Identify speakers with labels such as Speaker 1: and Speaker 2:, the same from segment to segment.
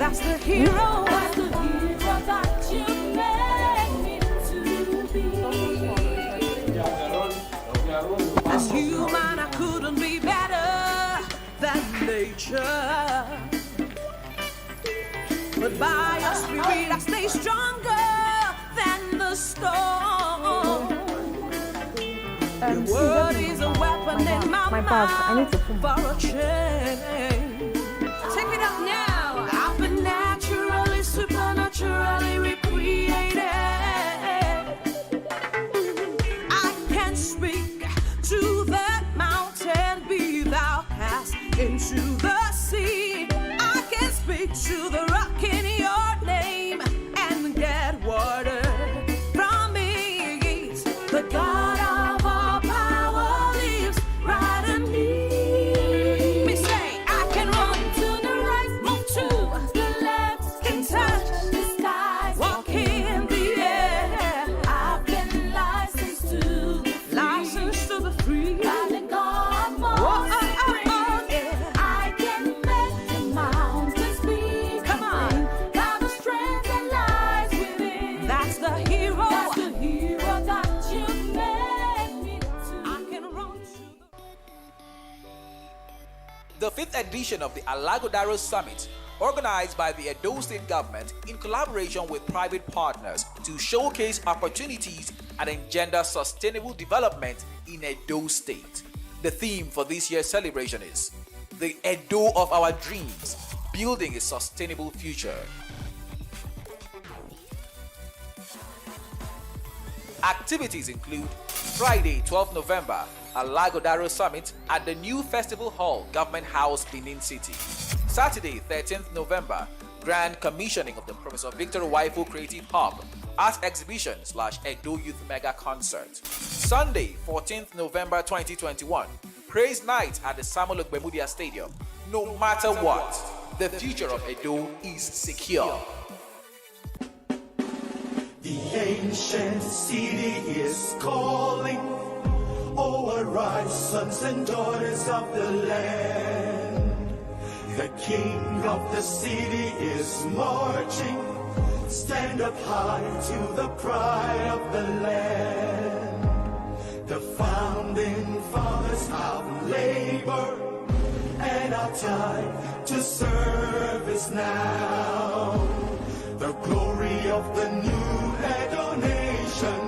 Speaker 1: That's the hero. That's the hero that you made me to be. As human, I couldn't be better than nature. But by your spirit, I stay stronger than the storm. Your word is a weapon in my mouth for a change. Take it up now. I've been naturally, supernaturally recreated. I can speak to that mountain, be thou cast into the sea. I can speak to the rock in your name and get water from me. The God of all power lives right in me. Me say, I can run to the right, move to the left, can touch the skies, walk in the air. I've been licensed to the free, licensed to the free. Letting go of all yeah. I can make the mountains be. Come on, got the strength that lies within. That's the hero. That's the hero that you made me to. I can run to
Speaker 2: The 5th edition of the Alaghodaro Summit, organized by the Edo State Government in collaboration with private partners to showcase opportunities and engender sustainable development in Edo State. The theme for this year's celebration is the Edo of our dreams, building a sustainable future. Activities include Friday, 12th November, Alaghodaro Summit at the new Festival Hall, Government House, Benin City. Saturday, 13th November, Grand Commissioning of the Professor Victor Waifo Creative Hub, Art Exhibition / Edo Youth Mega Concert. Sunday, 14th November 2021, Praise Night at the Samuel Ogbemudia Stadium. No matter what, the future of Edo is secure.
Speaker 3: The ancient city is calling. Oh, arise, sons and daughters of the land. The king of the city is marching. Stand up high to the pride of the land. The founding fathers have labored, and our time to serve is now. The glory of the new Edo nation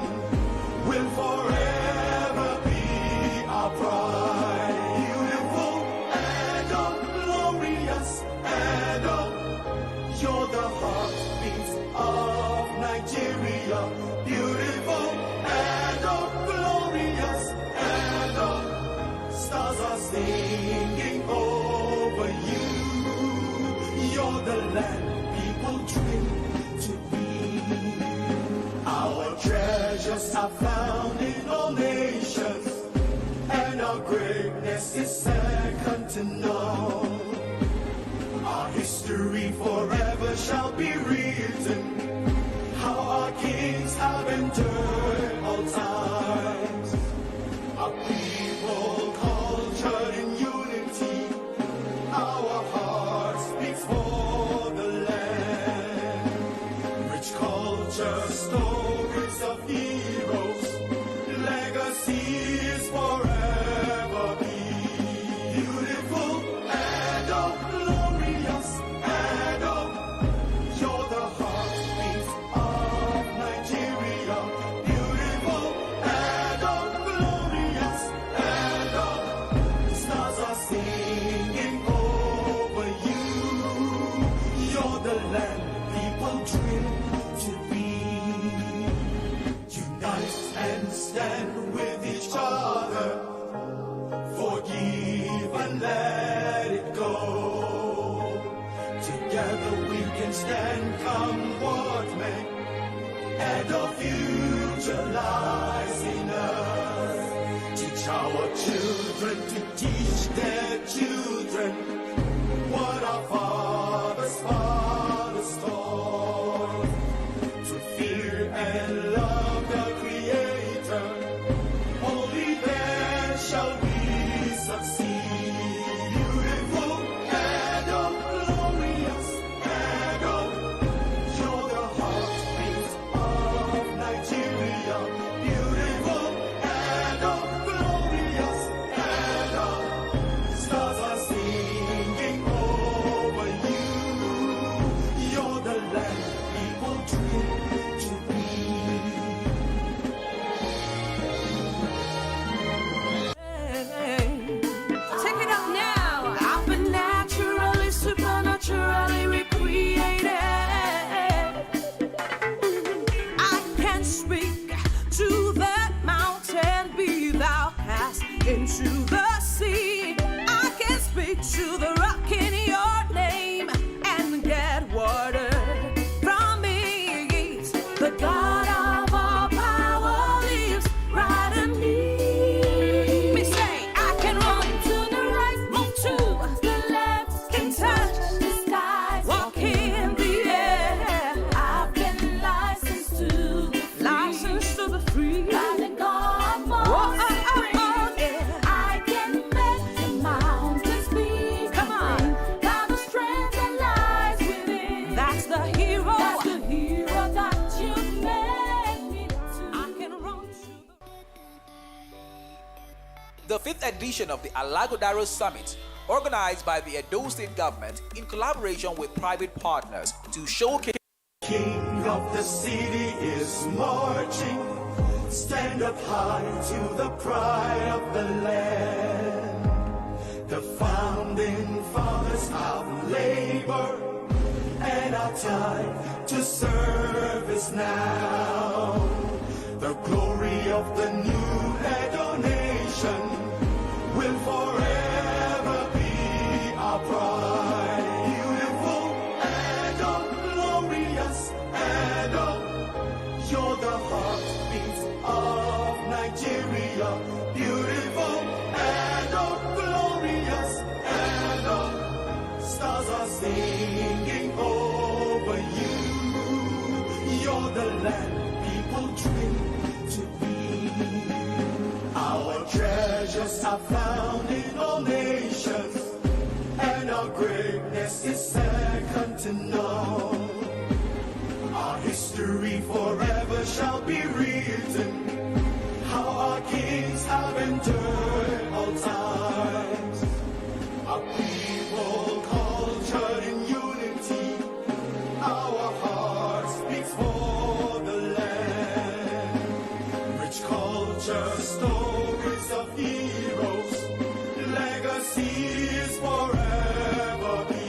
Speaker 3: will forever be our pride. Beautiful Edo, glorious Edo, you're the heartbeat of Nigeria. Beautiful Edo, glorious Edo, stars are singing over you. You're the land people dream to be. Our treasures are found in all nations, and our greatness is second to none. Our history forever shall be written, how our kings have endured all times. Our people cultured in unity, our hearts beat for the land. Rich culture, stories of heroes, legacies forever be. Beautiful Edo, glorious Edo, you're the heartbeat of Nigeria. Beautiful Edo, glorious Edo, stars are singing over you. You're the land people dream to be. Unite and stand with each other. Forgive and let it go. Together we can stand, come what may. And our future lies in us. Teach our children to teach their children what our fathers taught. To fear and love the Creator, only then shall we succeed. Beautiful Edo, glorious Edo,
Speaker 2: The 5th edition of the Alaghodaro Summit, organized by the Edo State government in collaboration with private partners to showcase
Speaker 3: King of the city is marching. Stand up high to the pride of the land. The founding fathers have labored and our time to service now. The glory of the new Edo nation will forever be our pride. Beautiful Edo, glorious Edo, you're the heartbeat of Nigeria. Beautiful Edo, glorious Edo, stars are singing over you. You're the land people dream to be. Our treasures are found in all nations, and our greatness is second to none. Our history forever shall be written, how our kings have endured all times. Our people cultured in unity, our hearts beat for the land. Rich culture, stories of heroes, legacies forever be.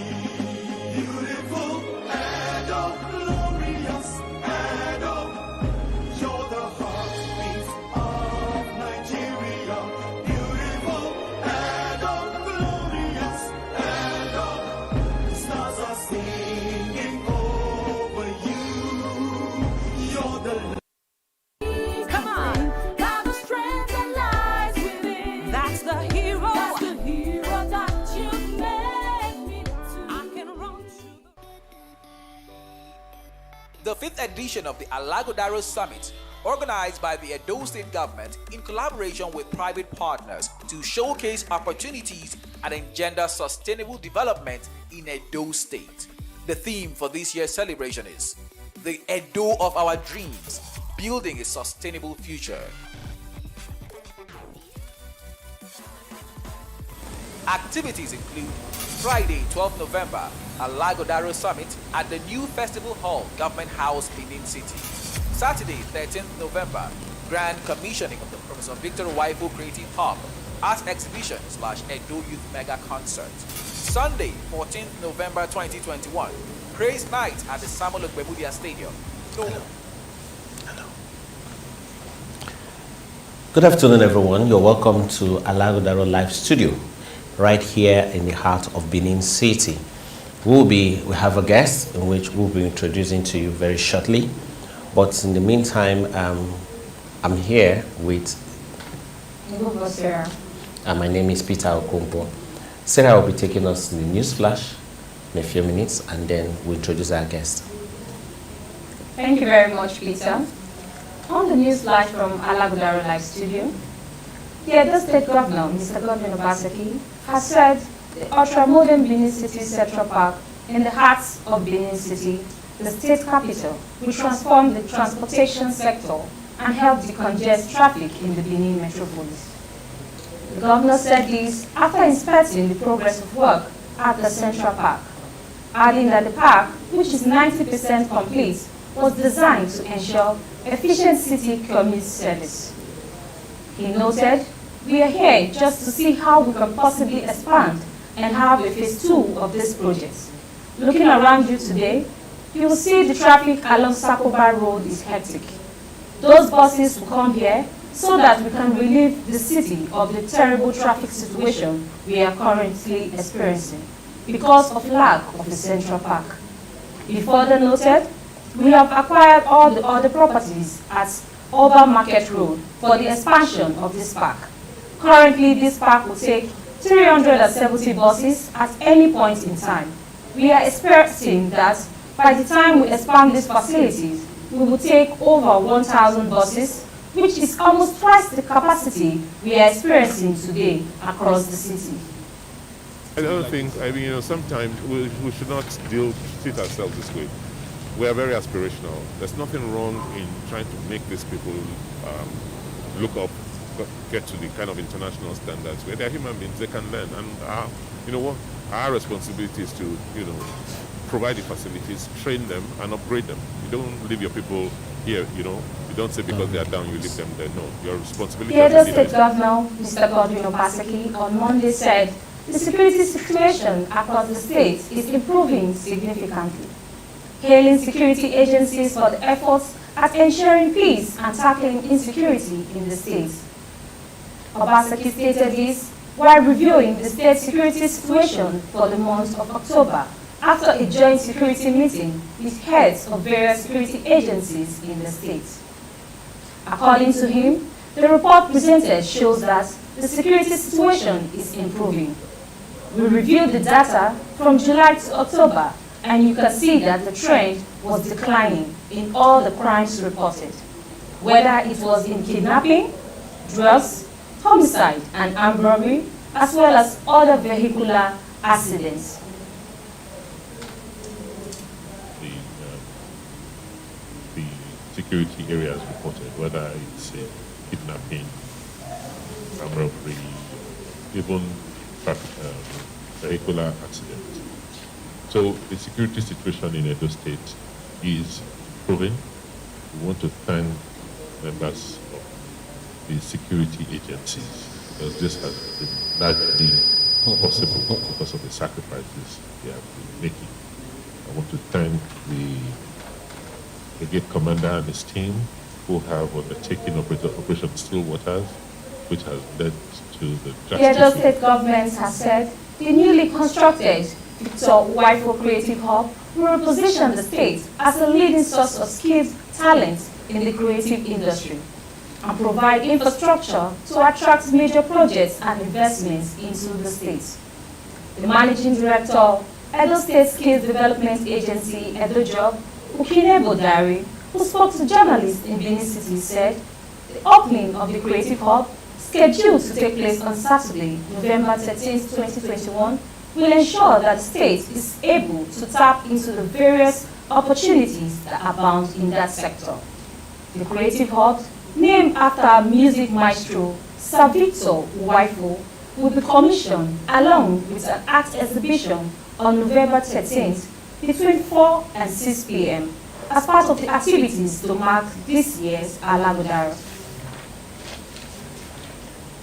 Speaker 3: Beautiful Edo, glorious Edo, you're the heartbeat of Nigeria. Beautiful Edo, glorious Edo, stars are singing over you. You're the
Speaker 1: Come on, got the strength that lies within. That's the hero. That's the hero that you made me to. I can run to
Speaker 2: the 5th edition of the Alaghodaro Summit, organized by the Edo State government in collaboration with private partners to showcase opportunities and engender sustainable development in Edo State. The theme for this year's celebration is the Edo of our dreams, building a sustainable future. Activities include Friday, 12 November, Alaghodaro Summit at the new Festival Hall, Government House, Benin City. Saturday, 13th November, Grand Commissioning of the Professor Victor Waifo Creative Hub, Art Exhibition / Edo Youth Mega Concert. Sunday, 14th November 2021, Praise Night at the Samuel Ogbemudia Stadium.
Speaker 4: Hello. Good afternoon, everyone. You're welcome to Alaghodaro Live Studio, right here in the heart of Benin City. We have a guest in which we'll be introducing to you very shortly. But in the meantime, I'm here with
Speaker 5: Sarah.
Speaker 4: and my name is Peter Okompo. Sarah will be taking us to the news flash in a few minutes, and then we'll introduce our guest.
Speaker 5: Thank you very much, Peter. On the news flash from Alaghodaro Live Studio, the Edo State Governor, Mr. Godwin Obaseki, has said the ultra-modern Benin City Central Park in the heart of Benin City, the state capital, will transform the transportation sector and help decongest traffic in the Benin metropolis. The governor said this after inspecting the progress of work at the Central Park, adding that the park, which is 90% complete, was designed to ensure efficient city commute service. He noted, "We are here just to see how we can possibly expand and have a phase 2 of this project. Looking around you today, you will see the traffic along Sakoba Road is hectic. Those buses will come here so that we can relieve the city of the terrible traffic situation we are currently experiencing because of lack of the Central Park." He further noted, "We have acquired all the other properties at Oba Market Road for the expansion of this park. Currently, this park will take 370 buses at any point in time. We are expecting that by the time we expand these facilities, we will take over 1,000 buses, which is almost twice the capacity we are experiencing today across the city."
Speaker 6: And other things, sometimes we should not treat ourselves this way. We are very aspirational. There's nothing wrong in trying to make these people look up get to the kind of international standards where they're human beings, they can learn. And you know what? Our responsibility is to, you know, provide the facilities, train them, and upgrade them. You don't leave your people here, you know. You don't say because they are down, you leave them there. No, your responsibility.
Speaker 5: The Edo State Governor, Mr. Godwin Obaseki, on Monday said the security situation across the state is improving significantly, hailing security agencies for the efforts at ensuring peace and tackling insecurity in the state. Obaseki stated this while reviewing the state security situation for the month of October after a joint security meeting with heads of various security agencies in the state. According to him, the report presented shows that the security situation is improving. We reviewed the data from July to October, and you can see that the trend was declining in all the crimes reported, whether it was in kidnapping, drugs, homicide and armed robbery, as well as other vehicular accidents.
Speaker 6: The security areas reported, whether it's kidnapping, armed robbery, even vehicular accidents. So the security situation in Edo State is improving. We want to thank members of the security agencies because this has been largely possible because of the sacrifices they have been making. I want to thank the Brigade Commander and his team who have undertaken Operation Still Waters, which has led to the
Speaker 5: The Edo State government has said the newly constructed Victor Wifo Creative Hub will reposition the state as a leading source of skilled talent in the creative industry and provide infrastructure to attract major projects and investments into the state. The managing director of Edo State Skills Development Agency, EDOJOB, Ukinebo Dari, who spoke to journalists in Benin City, said the opening of the Creative Hub, scheduled to take place on Saturday, November 13, 2021, will ensure that the state is able to tap into the various opportunities that abound in that sector. The Creative Hub, named after music maestro Sir Victor Wifo, will be commissioned along with an art exhibition on November 13th between 4 and 6 p.m. as part of the activities to mark this year's Alaghodaro.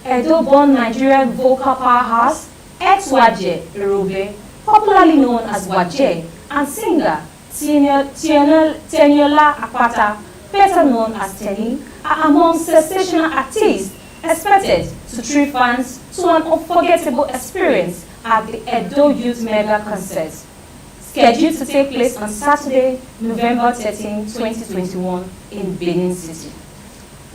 Speaker 5: Edo-born Nigerian vocal powerhouse Waje Erobe, popularly known as Waje, and singer Teniola Akpata, better known as Tenny, are among sensational artists expected to treat fans to an unforgettable experience at the Edo Youth Mega Concert, scheduled to take place on Saturday, November 13, 2021 in Benin City.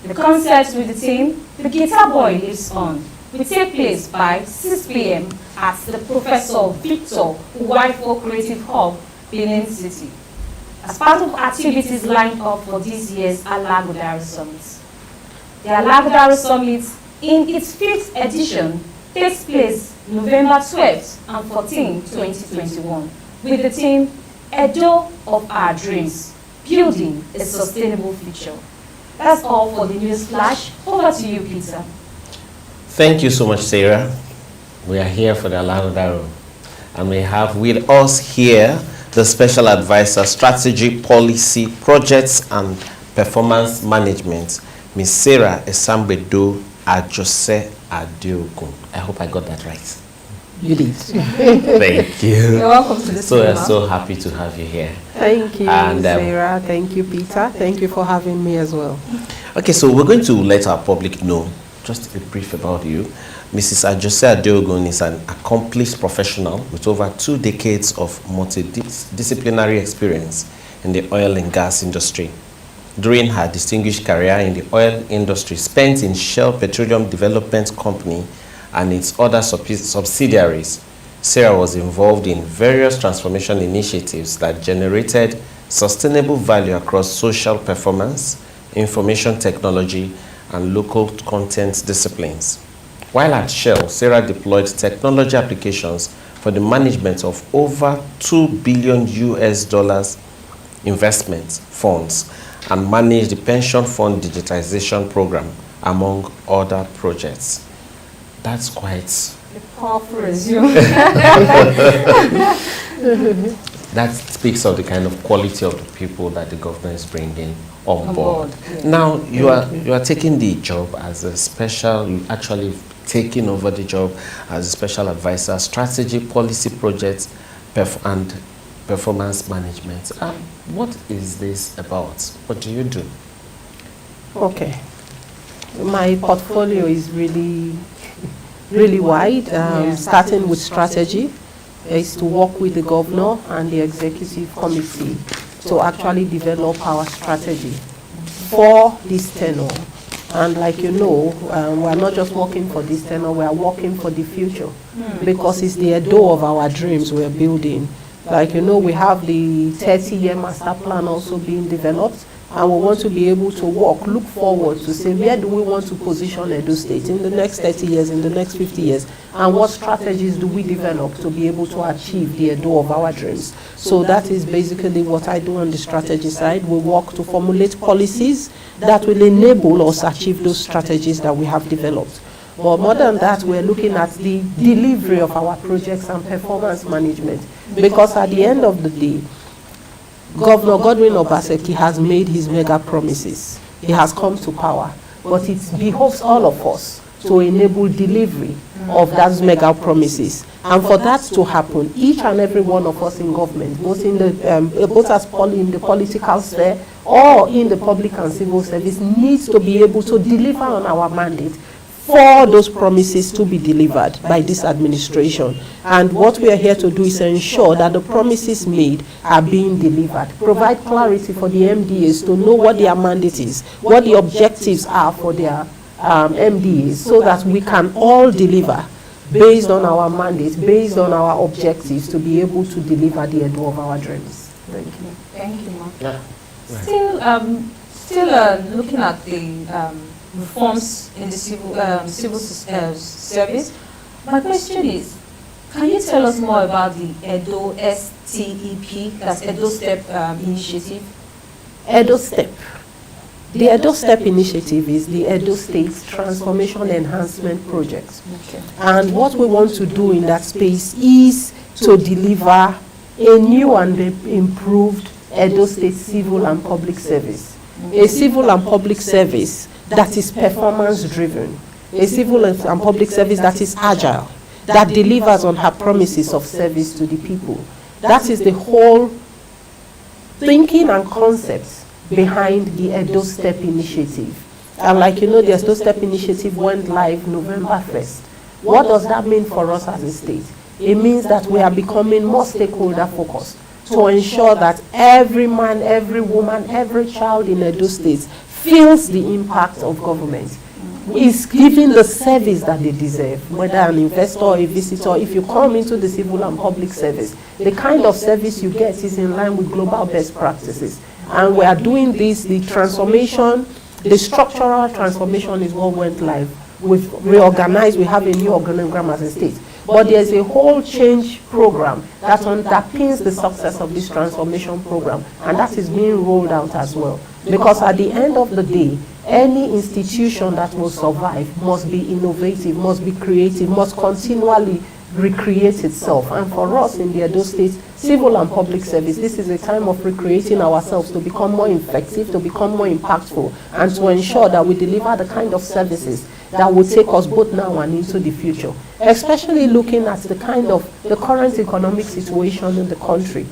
Speaker 5: The concert with the team, The Guitar Boy Lives On, will take place by 6 p.m. at the Professor Victor Wifo Creative Hub, Benin City, as part of activities lined up for this year's Alaghodaro Summit. The Alaghodaro Summit, in its 5th edition, takes place November 12th and 14th, 2021, with the theme Edo of Our Dreams, Building a Sustainable Future. That's all for the news flash. Over to you, Peter.
Speaker 4: Thank you so much, Sarah. We are here for the Alaghodaro, and we have with us here the Special Advisor, Strategy, Policy, Projects and Performance Management, Ms. Sarah ESANGBEDO AJOSE-ADEOGUN. I hope I got that right.
Speaker 7: You did.
Speaker 4: Thank you.
Speaker 7: You're welcome to this
Speaker 4: So we're so happy to have you here.
Speaker 7: Thank you,
Speaker 4: And,
Speaker 7: Sarah. Thank you, Peter. Thank you for having me as well.
Speaker 4: Okay, so we're going to let our public know just a brief about you. Mrs. AJOSE-ADEOGUN is an accomplished professional with over 2 decades of multidisciplinary experience in the oil and gas industry. During her distinguished career in the oil industry spent in Shell Petroleum Development Company and its other subsidiaries, Sarah was involved in various transformation initiatives that generated sustainable value across social performance, information technology, and local content disciplines. While at Shell, Sarah deployed technology applications for the management of over $2 billion investment funds and managed the pension fund digitization program among other projects. That's quite...
Speaker 5: A powerful resume.
Speaker 4: That speaks of the kind of quality of the people that the government is bringing on board.
Speaker 5: Yeah.
Speaker 4: Now, you are taking the job as a special, you actually taking over the job as a special advisor, strategy, policy projects, and performance management. What is this about? What do you do?
Speaker 7: Okay. My portfolio is really wide, starting with strategy, is to work with the governor and the executive committee to actually develop our strategy for this tenure. And like you know, we are not just working for this tenure, we are working for the future, because it's the Edo of our dreams we are building. Like you know, we have the 30-year master plan also being developed, and we want to be able to look forward to say, where do we want to position Edo State in the next 30 years, in the next 50 years, and what strategies do we develop to be able to achieve the Edo of our dreams. So that is basically what I do on the strategy side. We work to formulate policies that will enable us achieve those strategies that we have developed. But more than that, we're looking at the delivery of our projects and performance management, because at the end of the day, Governor Godwin Obaseki has made his mega promises. He has come to power, but it behoves all of us to enable delivery of those mega promises. And for that to happen, each and every one of us in government, both in the in the political sphere or in the public and civil service, needs to be able to deliver on our mandate for those promises to be delivered by this administration. And what we are here to do is ensure that the promises made are being delivered. Provide clarity for the MDAs to know what their mandate is, what the objectives are for their MDAs, so that we can all deliver based on our mandate, based on our objectives, to be able to deliver the Edo of our dreams. Thank you.
Speaker 5: Thank you, ma'am.
Speaker 4: Yeah.
Speaker 5: Still looking at the reforms in the civil service, my question is, can you tell us more about the AJOSE-ADEOGUN, that's Edo Step initiative?
Speaker 7: Edo Step. The Edo Step initiative is the Edo State's Transformation Enhancement Project.
Speaker 5: Okay.
Speaker 7: And what we want to do in that space is to deliver a new and improved Edo State civil and public service. A civil and public service that is performance driven. A civil and public service that is agile, that delivers on her promises of service to the people. That is the whole thinking and concept behind the Edo Step initiative. And like you know, the Edo Step initiative went live November 1st. What does that mean for us as a state? It means that we are becoming more stakeholder focused to ensure that every man, every woman, every child in Edo State feels the impact of government, is giving the service that they deserve, whether an investor or a visitor. If you come into the civil and public service, the kind of service you get is in line with global best practices. And we are doing this, the transformation, the structural transformation is what went live. We've reorganized, we have a new organogram as a state. But there's a whole change program that underpins the success of this transformation program, and that is being rolled out as well. Because at the end of the day, any institution that will survive must be innovative, must be creative, must continually recreate itself. And for us in the Edo State civil and public service, this is a time of recreating ourselves to become more effective, to become more impactful, and to ensure that we deliver the kind of services that will take us both now and into the future, especially looking at the kind of the current economic situation in the country.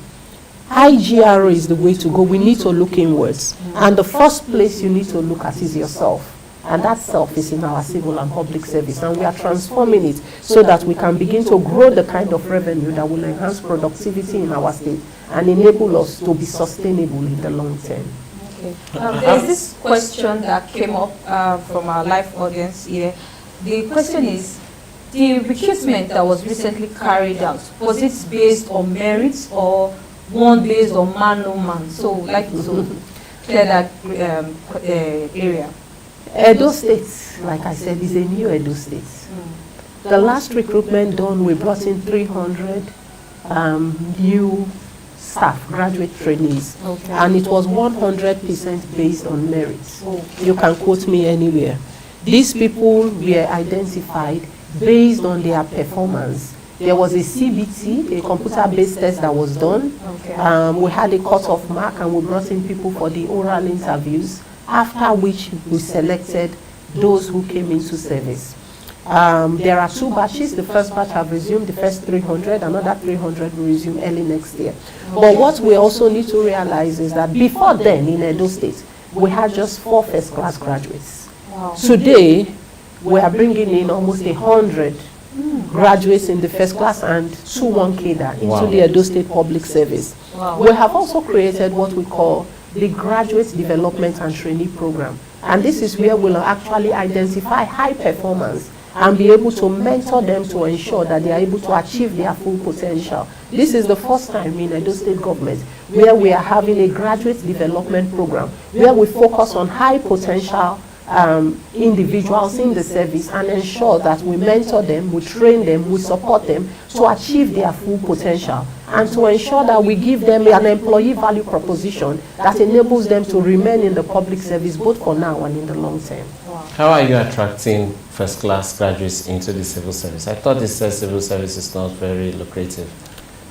Speaker 7: IGRO is the way to go. We need to look inwards, and the first place you need to look at is yourself, and that self is in our civil and public service, and we are transforming it so that we can begin to grow the kind of revenue that will enhance productivity in our state and enable us to be sustainable in the long term.
Speaker 5: Okay. There's this question that came up from our live audience here. The question is, the recruitment that was recently carried out, was it based on merits or one based on man no man? So like to clear that area.
Speaker 7: Edo State, like I said, is a new Edo State. The last recruitment done, we brought in 300 new staff, graduate trainees, and it was 100% based on merits. You can quote me anywhere. These people were identified based on their performance. There was a CBT, a computer-based test that was done.
Speaker 5: Okay.
Speaker 7: We had a cut-off mark and we brought in people for the oral interviews, after which we selected those who came into service. There are 2 batches. The first batch have resumed, the first 300, another 300 will resume early next year. But what we also need to realize is that before then in Edo State, we had just 4 first-class graduates.
Speaker 5: Wow.
Speaker 7: Today, we are bringing in almost 100 graduates in the first class and 2 1-cadre into
Speaker 4: Wow.
Speaker 7: the Edo State Public Service.
Speaker 5: Wow.
Speaker 7: We have also created what we call the Graduate Development and Trainee Program. And this is where we'll actually identify high performance and be able to mentor them to ensure that they are able to achieve their full potential. This is the first time in Edo State government where we are having a graduate development program where we focus on high potential individuals in the service and ensure that we mentor them, we train them, we support them to achieve their full potential, and to ensure that we give them an employee value proposition that enables them to remain in the public service both for now and in the long term.
Speaker 4: How are you attracting first-class graduates into the civil service? I thought this civil service is not very lucrative.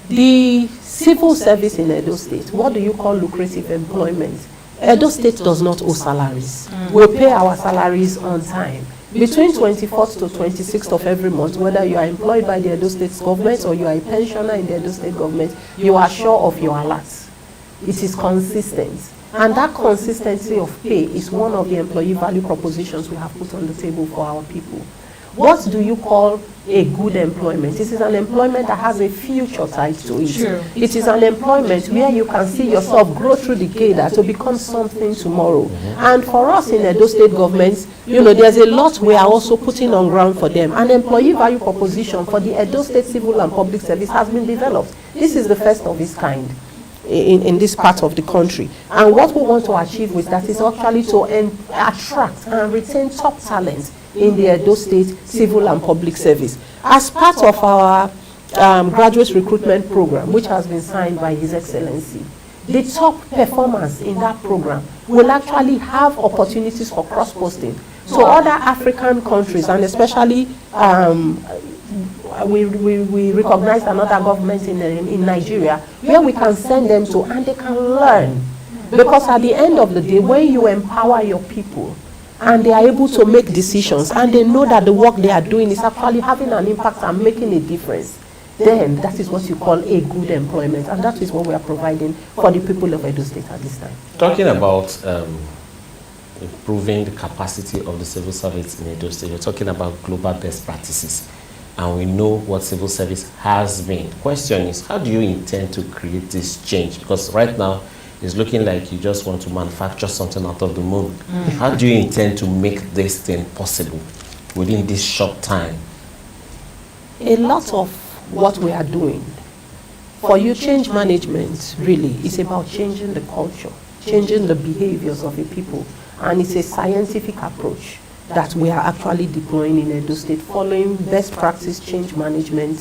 Speaker 7: The civil service in Edo State, what do you call lucrative employment? Edo State does not owe salaries. We pay our salaries on time. Between 24th to 26th of every month, whether you are employed by the Edo State government or you are a pensioner in the Edo State government, you are sure of your alerts. It is consistent. And that consistency of pay is one of the employee value propositions we have put on the table for our people. What do you call a good employment? This is an employment that has a future tied to it.
Speaker 5: Sure.
Speaker 7: It is an employment where you can see yourself grow through the cadre to become something tomorrow. And for us in Edo State government, you know, there's a lot we are also putting on ground for them. An employee value proposition for the Edo State Civil and Public Service has been developed. This is the first of its kind in this part of the country. And what we want to achieve with that is actually to attract and retain top talent in the Edo State Civil and Public Service. As part of our graduate recruitment program, which has been signed by His Excellency, the top performers in that program will actually have opportunities for cross-posting. So other African countries, and especially we recognize another government in Nigeria, where we can send them to and they can learn. Because at the end of the day, when you empower your people, and they are able to make decisions, and they know that the work they are doing is actually having an impact and making a difference, then that is what you call a good employment, and that is what we are providing for the people of Edo State at this time.
Speaker 4: Talking about improving the capacity of the civil service in Edo State, you're talking about global best practices, and we know what civil service has been. Question is, how do you intend to create this change? Because right now, it's looking like you just want to manufacture something out of the moon. How do you intend to make this thing possible within this short time?
Speaker 7: A lot of what we are doing, for you, change management really is about changing the culture, changing the behaviors of the people, and it's a scientific approach that we are actually deploying in Edo State, following best practice change management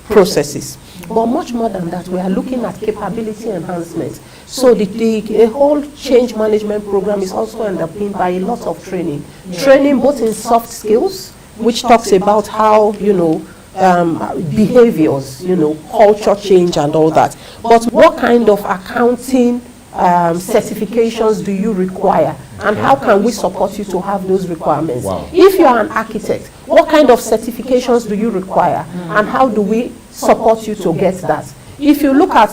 Speaker 7: processes. But much more than that, we are looking at capability enhancement. So the whole change management program is also underpinned by a lot of training. Training both in soft skills, which talks about how, you know, behaviors, you know, culture change and all that. But what kind of accounting certifications do you require, and how can we support you to have those requirements?
Speaker 4: Wow.
Speaker 7: If you are an architect, what kind of certifications do you require, and how do we support you to get that? If you look at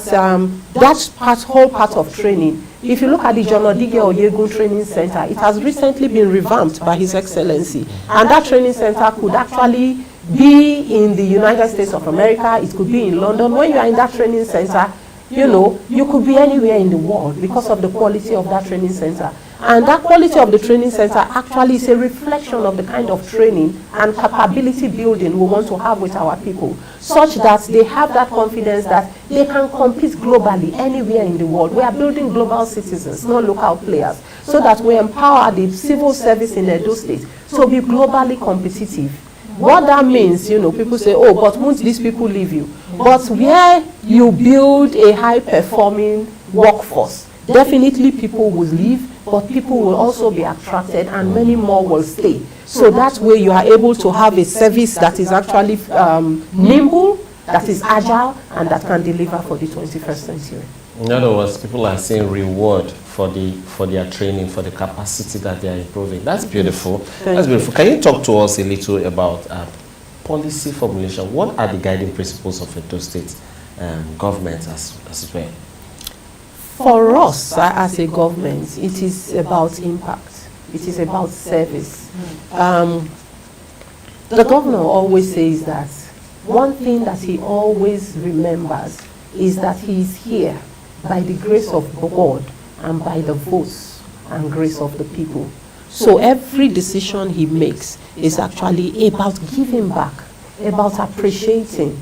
Speaker 7: whole part of training, if you look at the John Odige Oyegun Training Center, it has recently been revamped by His Excellency, and that training center could actually be in the United States of America, it could be in London. When you are in that training center, you know, you could be anywhere in the world because of the quality of that training center. And that quality of the training center actually is a reflection of the kind of training and capability building we want to have with our people, such that they have that confidence that they can compete globally anywhere in the world. We are building global citizens, not local players, so that we empower the civil service in Edo State to be globally competitive. What that means, you know, people say, oh, but won't these people leave you? But where you build a high-performing workforce, definitely people will leave, but people will also be attracted and many more will stay. So that way you are able to have a service that is actually nimble, that is agile, and that can deliver for the 21st century.
Speaker 4: In other words, people are seeing reward for their training, for the capacity that they are improving. That's beautiful. That's beautiful. Can you talk to us a little about policy formulation? What are the guiding principles of Edo State government as well?
Speaker 7: For us as a government, it is about impact. It is about service. The governor always says that one thing that he always remembers is that he is here by the grace of God and by the votes and grace of the people. So every decision he makes is actually about giving back, about appreciating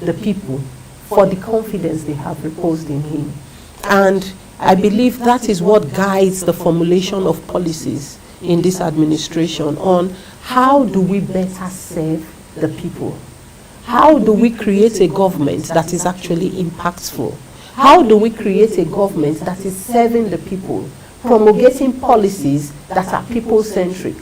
Speaker 7: the people for the confidence they have reposed in him. And I believe that is what guides the formulation of policies in this administration on how do we better serve the people. How do we create a government that is actually impactful? How do we create a government that is serving the people, promulgating policies that are people-centric?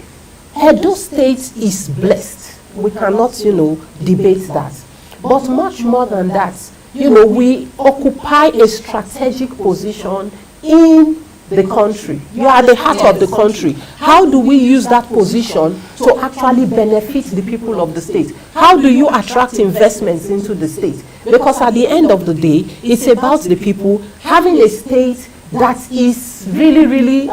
Speaker 7: Edo State is blessed. We cannot, debate that. But much more than that, we occupy a strategic position in the country. You are the heart of the country. How do we use that position to actually benefit the people of the state? How do you attract investments into the state? Because at the end of the day, it's about the people having a state that is really, really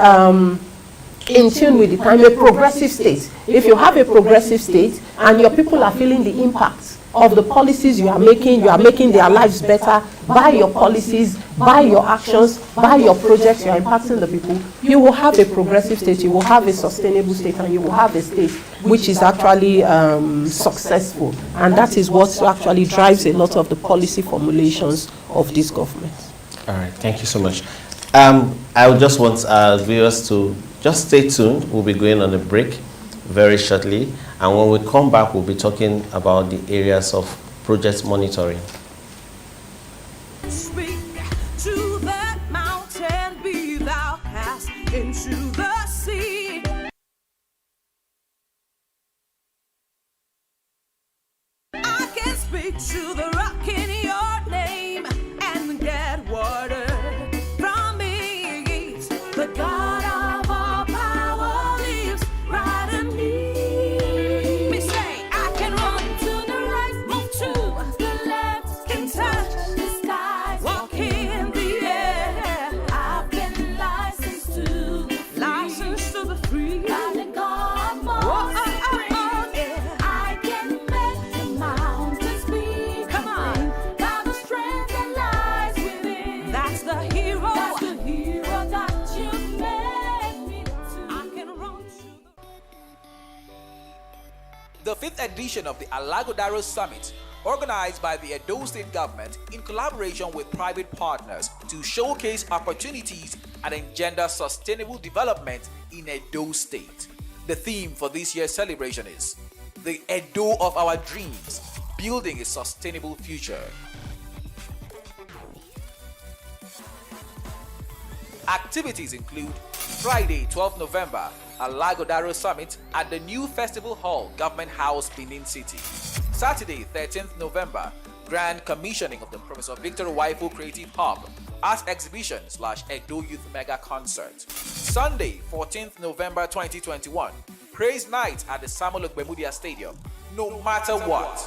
Speaker 7: in tune with the time, a progressive state. If you have a progressive state and your people are feeling the impact of the policies you are making their lives better by your policies, by your actions, by your projects, you are impacting the people, you will have a progressive state, you will have a sustainable state, and you will have a state which is actually successful. And that is what actually drives a lot of the policy formulations of this government.
Speaker 4: All right, thank you so much. I would just want viewers to just stay tuned. We'll be going on a break very shortly. And when we come back, we'll be talking about the areas of project monitoring.
Speaker 1: Speak to that mountain, be thou cast into the sea. I can speak to the rock in your name and get water from me. The God of all power lives right in me.
Speaker 2: The 5th edition of the Alaghodaro Summit, organized by the Edo State government in collaboration with private partners to showcase opportunities and engender sustainable development in Edo State. The theme for this year's celebration is the Edo of our dreams, building a sustainable future. Activities include Friday, 12 November, Alaghodaro Summit at the new Festival Hall, Government House, Benin City. Saturday, 13th November, Grand Commissioning of the Professor Victor Waifo Creative Hub, Art Exhibition / Edo Youth Mega Concert. Sunday, 14th November 2021, Praise Night at the Samuel Ogbemudia Stadium. No matter what.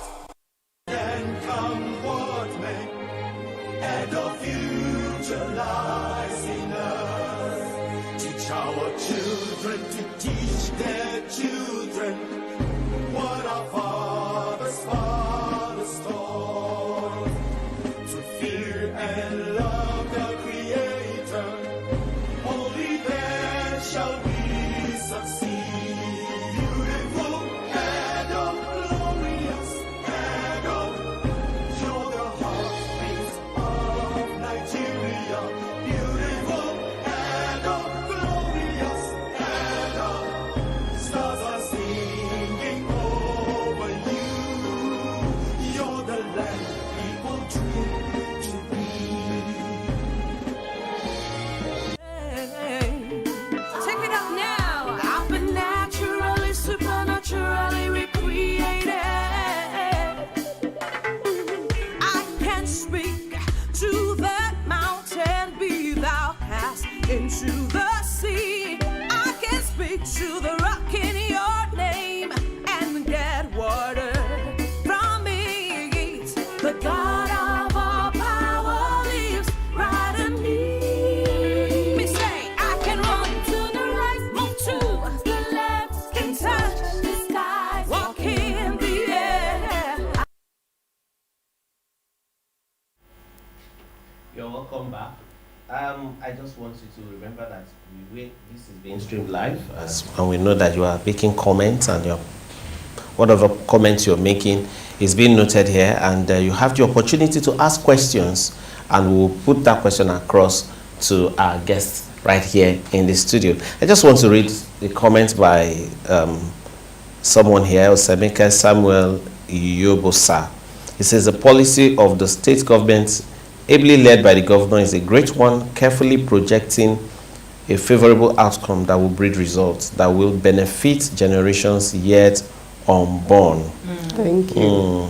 Speaker 3: And come what may, Edo future lies in us. Teach our children to teach their children what our fathers taught. To fear and love the Creator, only then shall we succeed. Beautiful Edo, glorious Edo, you're the heartbeat of Nigeria.
Speaker 1: into the sea. I can speak to the rock in your name and get water from it. The God of all power lives right in me. Me say I can run to the right, move to the left, can touch the sky, walk in the air.
Speaker 4: You're welcome back. I just want you to remember that this is being streamed live, and we know that you are making comments, and whatever comments you're making is being noted here, and you have the opportunity to ask questions, and we'll put that question across to our guests right here in the studio. I just want to read the comment by someone here, Osemeke Samuel Yobosa. He says the policy of the state government, ably led by the governor, is a great one, carefully projecting a favorable outcome that will breed results that will benefit generations yet unborn.
Speaker 7: Thank you.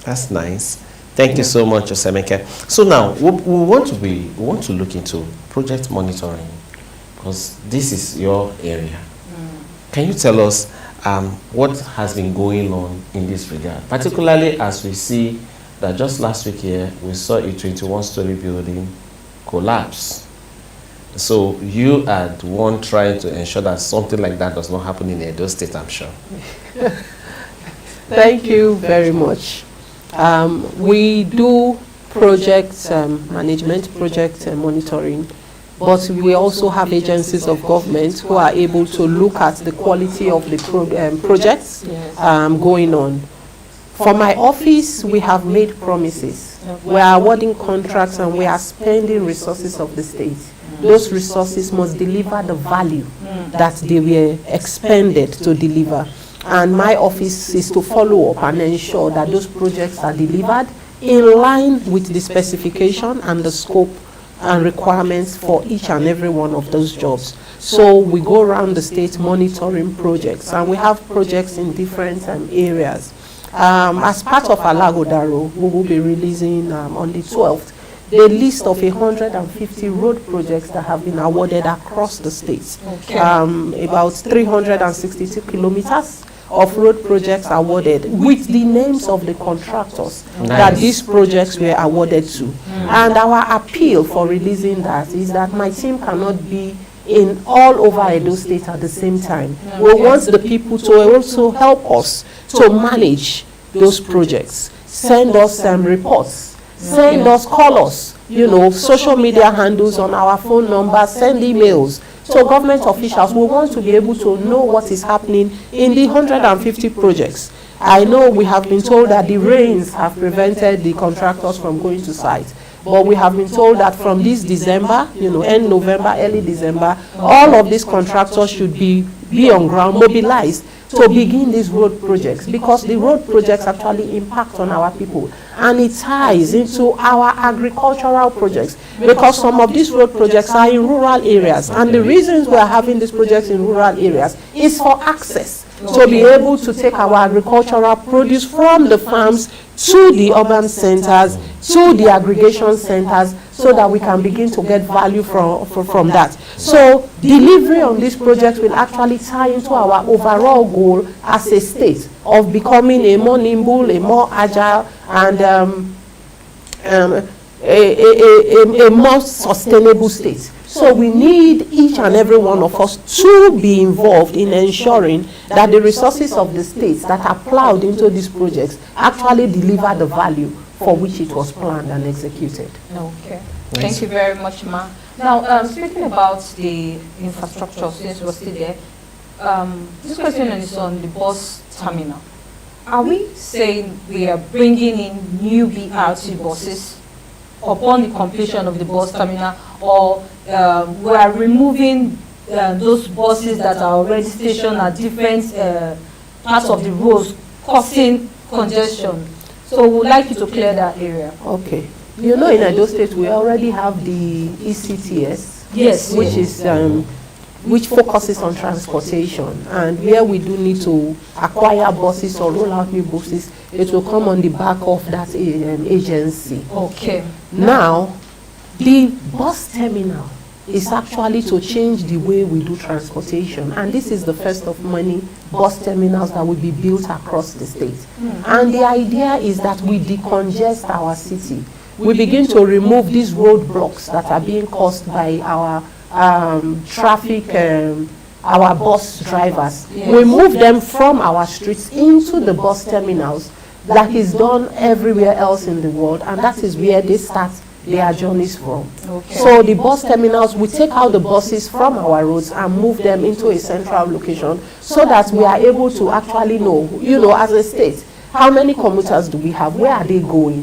Speaker 4: That's nice. Thank you so much, Osemeke. So now we want to look into project monitoring, because this is your area. Can you tell us what has been going on in this regard, particularly as we see that just last week here we saw a 21-story building collapse? So you are the one trying to ensure that something like that does not happen in Edo State, I'm sure.
Speaker 7: Thank you very much. We do project management, project monitoring, but we also have agencies of government who are able to look at the quality of the projects going on. For my office, we have made promises. We are awarding contracts and we are spending resources of the state. Those resources must deliver the value that they were expended to deliver. And my office is to follow up and ensure that those projects are delivered in line with the specification and the scope and requirements for each and every one of those jobs. So we go around the state monitoring projects, and we have projects in different areas. As part of Alaghodaro, we will be releasing on the 12th the list of 150 road projects that have been awarded across the states. About 362 kilometers of road projects awarded with the names of the contractors that these projects were awarded to. And our appeal for releasing that is that my team cannot be in all over Edo State at the same time. We want the people to also help us to manage those projects. Send us reports, send us, call us, social media handles on our phone number, send emails to government officials. We want to be able to know what is happening in the 150 projects. I know we have been told that the rains have prevented the contractors from going to site. But we have been told that from this December, end November, early December, all of these contractors should be on ground, mobilized to begin these road projects, because the road projects actually impact on our people, and it ties into our agricultural projects, because some of these road projects are in rural areas, and the reasons we are having these projects in rural areas is for access, to be able to take our agricultural produce from the farms to the urban centers, to the aggregation centers, so that we can begin to get value from that. So delivery on this project will actually tie into our overall goal as a state of becoming a more nimble, a more agile, and a more sustainable state. So we need each and every one of us to be involved in ensuring that the resources of the states that are plowed into these projects actually deliver the value for which it was planned and executed.
Speaker 5: Okay. Thank you very much, Ma. Now, speaking about the infrastructure, since we're still there, this question is on the bus terminal. Are we saying we are bringing in new BRT buses upon the completion of the bus terminal, or we are removing those buses that are already stationed at different parts of the roads, causing congestion? So we would like you to clear that area.
Speaker 7: Okay. In Edo State, we already have the ECTS,
Speaker 5: yes,
Speaker 7: which is which focuses on transportation, and where we do need to acquire buses or roll out new buses, it will come on the back of that agency.
Speaker 5: Okay.
Speaker 7: Now, the bus terminal is actually to change the way we do transportation. And this is the first of many bus terminals that will be built across the state. And the idea is that we decongest our city. We begin to remove these roadblocks that are being caused by our traffic, our bus drivers. We move them from our streets into the bus terminals that is done everywhere else in the world, and that is where they start their journeys from. So the bus terminals, we take out the buses from our roads and move them into a central location so that we are able to actually know, as a state, how many commuters do we have? Where are they going?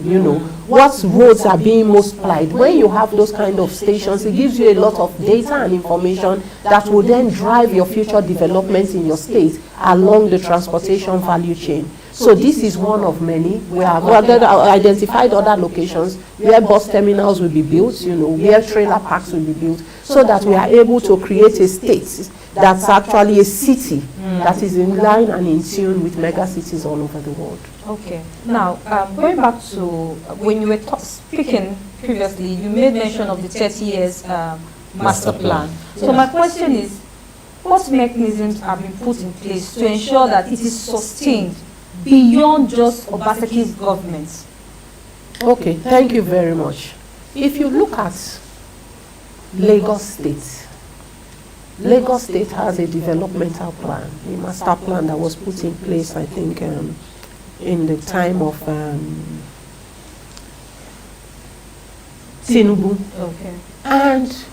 Speaker 7: What roads are being most plied? When you have those kind of stations, it gives you a lot of data and information that will then drive your future developments in your state along the transportation value chain. So this is one of many. We have identified other locations where bus terminals will be built, where trailer parks will be built, so that we are able to create a state that's actually a city that is in line and in tune with mega cities all over the world.
Speaker 5: Okay. Now, going back to when you were speaking previously, you made mention of the 30 years master plan. So my question is, what mechanisms have been put in place to ensure that it is sustained beyond just Obaseki's government?
Speaker 7: Okay, thank you very much. If you look at Lagos State, Lagos State has a developmental plan, a master plan that was put in place, I think, in the time of Tinubu.
Speaker 5: Okay.
Speaker 7: And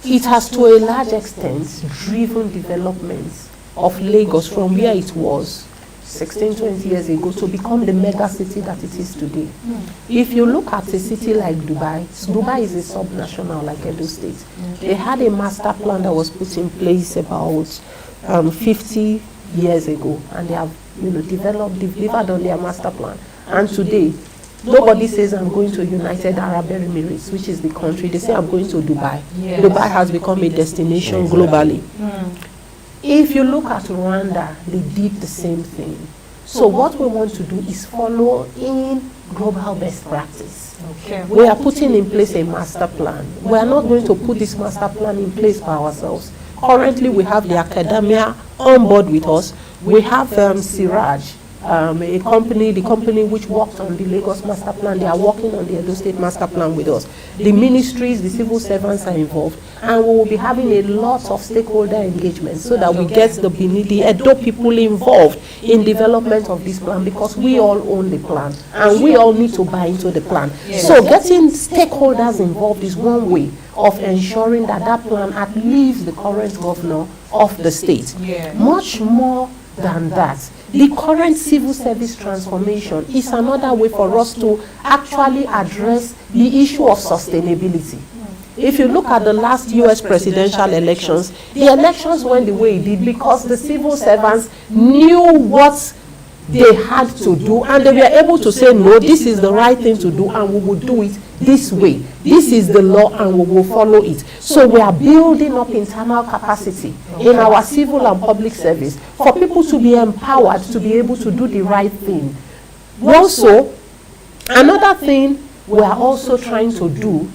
Speaker 7: it has to a large extent driven development of Lagos from where it was 16, 20 years ago to become the mega city that it is today. If you look at a city like Dubai, Dubai is a sub-national like Edo State. They had a master plan that was put in place about 50 years ago, and they have delivered on their master plan. And today, nobody says I'm going to United Arab Emirates, which is the country. They say I'm going to Dubai. Yes. Dubai has become a destination globally. If you look at Rwanda, they did the same thing. So what we want to do is follow in global best practice.
Speaker 5: Okay.
Speaker 7: We are putting in place a master plan. We are not going to put this master plan in place by ourselves. Currently, we have the academia on board with us. We have Siraj, a company, the company which worked on the Lagos master plan. They are working on the Edo State master plan with us. The ministries, the civil servants are involved, and we will be having a lot of stakeholder engagement so that we get the Edo people involved in development of this plan, because we all own the plan and we all need to buy into the plan. Yes. So getting stakeholders involved is one way of ensuring that that plan outlives the current governor of the state. Yeah. Much more than that, the current civil service transformation is another way for us to actually address the issue of sustainability. If you look at the last US presidential elections, the elections went the way it did because the civil servants knew what they had to do, and they were able to say, no, this is the right thing to do, and we will do it this way. This is the law, and we will follow it. So we are building up internal capacity in our civil and public service for people to be empowered to be able to do the right thing. Also, another thing we are also trying to do,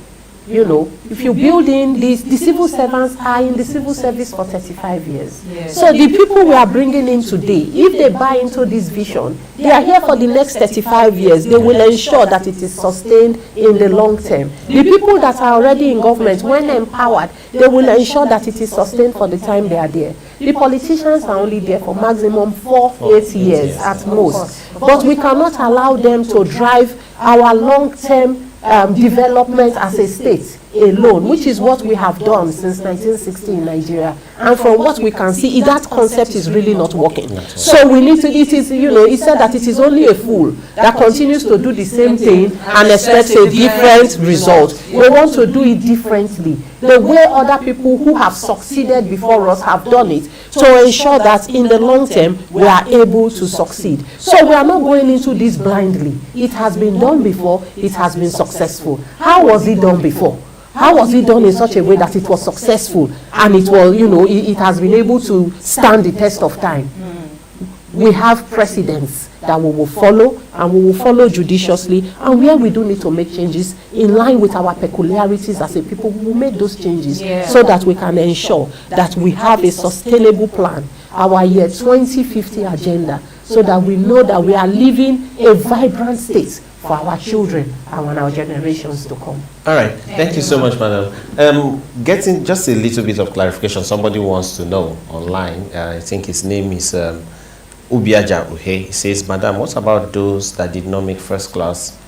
Speaker 7: if you build in this, the civil servants are in the civil service for 35 years. Yes. So the people we are bringing in today, if they buy into this vision, they are here for the next 35 years. They will ensure that it is sustained in the long term. The people that are already in government, when empowered, they will ensure that it is sustained for the time they are there. The politicians are only there for maximum 4-8 years at most. But we cannot allow them to drive our long-term development as a state alone, which is what we have done since 1960 in Nigeria. And from what we can see, that concept is really not working. So we need to, it said that it is only a fool that continues to do the same thing and expects a different result. We want to do it differently, the way other people who have succeeded before us have done it, to ensure that in the long term we are able to succeed. So we are not going into this blindly. It has been done before, it has been successful. How was it done before? How was it done in such a way that it was successful and it was, it has been able to stand the test of time? we have precedents that we will follow, and we will follow judiciously, and where we do need to make changes in line with our peculiarities as a people, we will make those changes so that we can ensure that we have a sustainable plan, our year 2050 agenda, so that we know that we are living a vibrant state for our children and our generations to come.
Speaker 4: All right. Thank you so much, madam. Getting just a little bit of clarification, somebody wants to know online. I think his name is Ubiaja Uhe. He says, madam, what about those that did not make first class?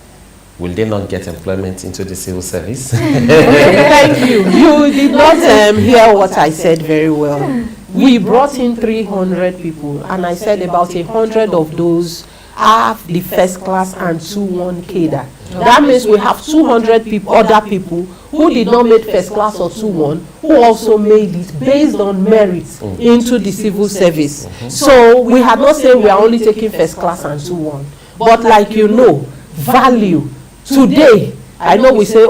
Speaker 4: Will they not get employment into the civil service?
Speaker 7: Thank you. You did not hear what I said very well. We brought in 300 people, and I said about 100 of those have the first class and 2-1 cadre. That means we have 200 people, other people who did not make first class or 2-1, who also made it based on merit into the civil service. So we have not said we are only taking first class and 2-1, but like you know, value today. I know we say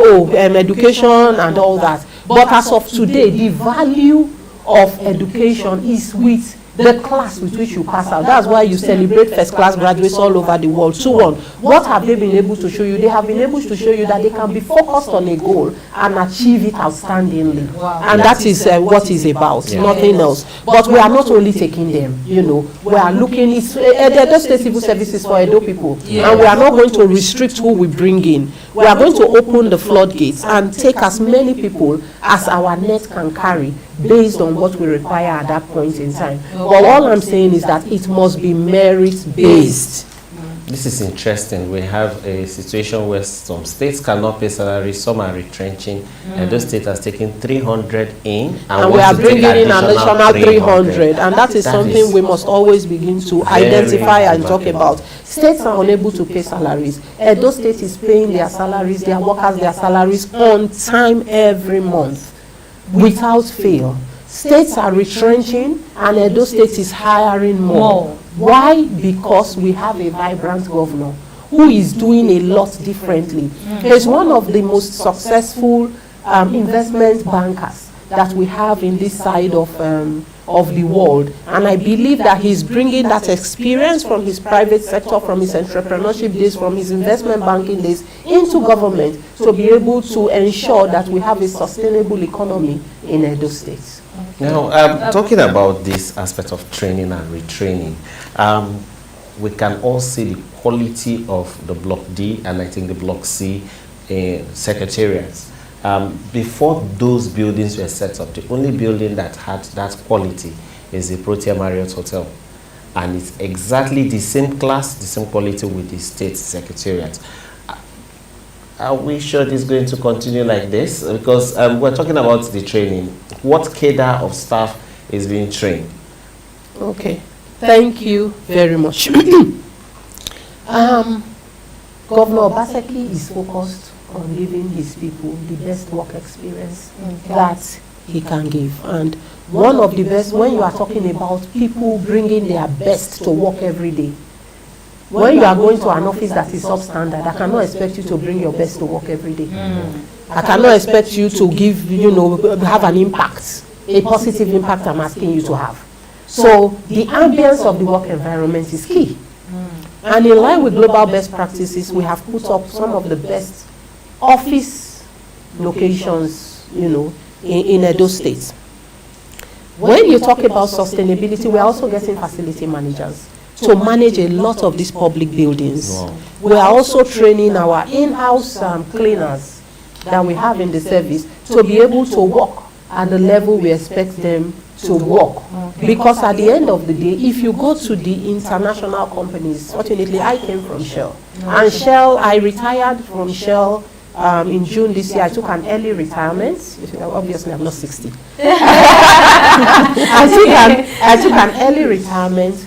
Speaker 7: education and all that, but as of today, the value of education is with the class with which you pass out. That's why you celebrate first class graduates all over the world. So on. What have they been able to show you? They have been able to show you that they can be focused on a goal and achieve it outstandingly. Wow. And that is what it's about, nothing else. But we are not only taking them, you know, we are looking, it's Edo State Civil Services for Edo people. And we are not going to restrict who we bring in. We are going to open the floodgates and take as many people as our net can carry based on what we require at that point in time. But all I'm saying is that it must be merit-based.
Speaker 4: This is interesting. We have a situation where some states cannot pay salaries, some are retrenching, and those states are taking 300 in, and
Speaker 7: we are bringing in an additional 300. And that is something we must always begin to identify and talk about. States are unable to pay salaries. Edo State is paying their salaries, their workers, their salaries on time every month, without fail. States are retrenching, and Edo State is hiring more. Why? Because we have a vibrant governor who is doing a lot differently. He's one of the most successful investment bankers that we have in this side of the world, and I believe that he's bringing that experience from his private sector, from his entrepreneurship days, from his investment banking days into government to be able to ensure that we have a sustainable economy in Edo State.
Speaker 4: Now, talking about this aspect of training and retraining, we can all see the quality of the Block D and I think the Block C secretariats. Before those buildings were set up, the only building that had that quality is the Protea Marriott Hotel. And it's exactly the same class, the same quality with the state secretariat. Are we sure this is going to continue like this? Because we're talking about the training. What cadre of staff is being trained?
Speaker 7: Okay, thank you very much. Governor Obaseki is focused on giving his people the best work experience that he can give. And one of the best, when you are talking about people bringing their best to work every day, when you are going to an office that is substandard, I cannot expect you to bring your best to work every day. I cannot expect you to give, have an impact, a positive impact I'm asking you to have. So the ambience of the work environment is key. And in line with global best practices, we have put up some of the best office locations, in Edo State. When you talk about sustainability, we're also getting facility managers to manage a lot of these public buildings. Wow. We are also training our in-house cleaners that we have in the service to be able to work at the level we expect them to work. Because at the end of the day, if you go to the international companies, fortunately I came from Shell. And Shell, I retired from Shell in June this year. I took an early retirement. Obviously, I'm not 60. I took an early retirement.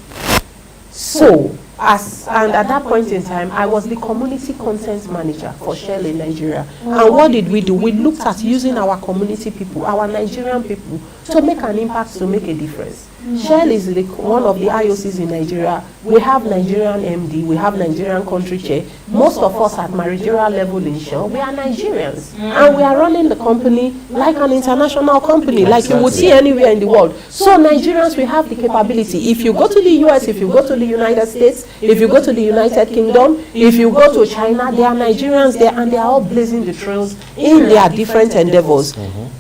Speaker 7: So And at that point in time, I was the community content manager for Shell in Nigeria. And what did we do? We looked at using our community people, our Nigerian people, to make an impact, to make a difference. Shell is one of the IOCs in Nigeria. We have Nigerian MD, we have Nigerian country chair. Most of us at managerial level in Shell, we are Nigerians. And we are running the company like an international company, like you would see anywhere in the world. So Nigerians, we have the capability. If you go to the US, if you go to the United States, if you go to the United Kingdom, if you go to China, there are Nigerians there, and they are all blazing the trails in their different endeavors.